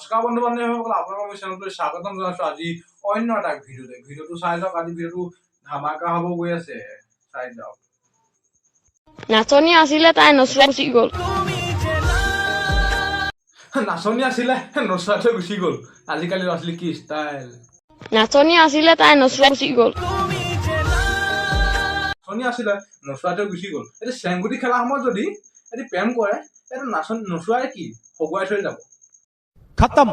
নমস্কাৰ বন্ধু বান্ধৱীসকল, আপোনালোকৰ মোৰ চেনেলটোলৈ স্বাগতম জনাইছো। আজি অন্য এটা ভিডিঅ'টো চাই যাওক। আজি ভিডিঅ'টো ধামাকা হ'ব গৈ আছে, চাই যাওক। নাচনি আছিলে তাই নচোৱা গুচি গ'ল। নাচনি আছিলে নচোৱাই থৈ গুচি গ'ল। আজিকালি ল'ৰা ছোৱালী কি ষ্টাইল। নাচনি আছিলে তাই নচোৱা গুচি গ'ল। নাচনি আছিলে নচোৱাই থৈ গুচি গ'ল। এতিয়া চেংগুটি খেলা সময়ত যদি এটি প্ৰেম কৰে, এইটো নচোৱাই কি হগুৱাই থৈ যাব। खत्म।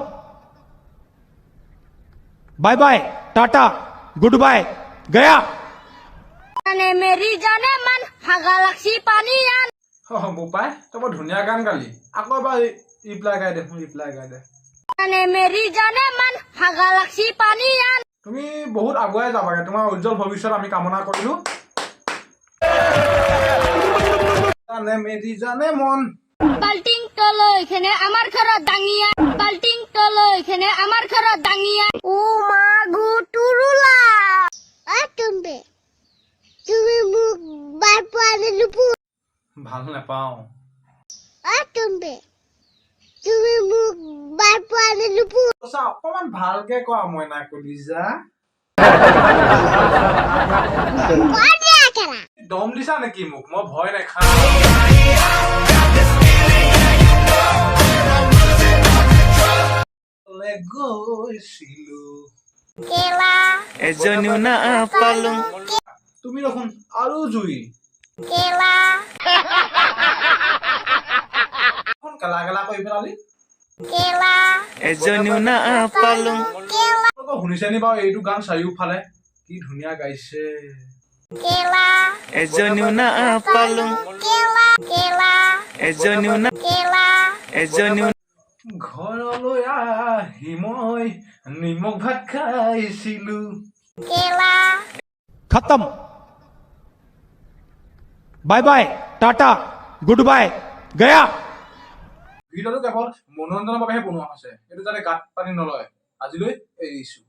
Bye bye, tata, good bye, गया। मेरी जाने मन हागालाक्षी पानी आन। বোপাই তই বৰ ধুনীয়া গান গালি। আকৌ এবাৰ ৰিপ্লাই গাই দে, मेरी जाने मन हागालाक्षी पानी आन। তুমি বহুত আগুৱাই যাবাগে। তোমাৰ উজ্জ্বল ভৱিষ্যত আমি কামনা কৰিলো। জানে মেৰি জানে মন। বাল্টিং তলো এখানে আমাৰ ঘৰত দাঙিয়া, বাল্টিং তলো এখানে আমাৰ ঘৰত দাঙিয়া। ও মা গো টুরুলা তুমি মোক বাই পালে লুপু ভাল নাপাওঁ। তুমি মোক বাই পালে লুপু অকমান ভালকে কোৱা মইনা কলিজা। দম দিছা নেকি মোক? মই ভয় নাখাওঁ। গৈছিলো কেলা এজনীও না পালো। তুমি দেখোন আৰু জুই। কেলা কেলা কেলা কৰি পেলালি। কেলা এজনীও না পালো। শুনিছে নি বাৰু এইটো গান? চাৰিওফালে কি ধুনীয়া গাইছে। কেলা এজনীও না পালো। কেলা কেলা এজনীও না কেলা এজনীও ঘৰলৈ আহি মই নিমখ ভাত খাইছিলো। কেলা खत्म। Bye bye, tata, good bye, गया। ভিডিঅ'টো কেৱল মনোৰঞ্জনৰ বাবেহে বনোৱা হৈছে। এইটো যাতে গাত পানী নলয়। আজিলৈ এৰিছো।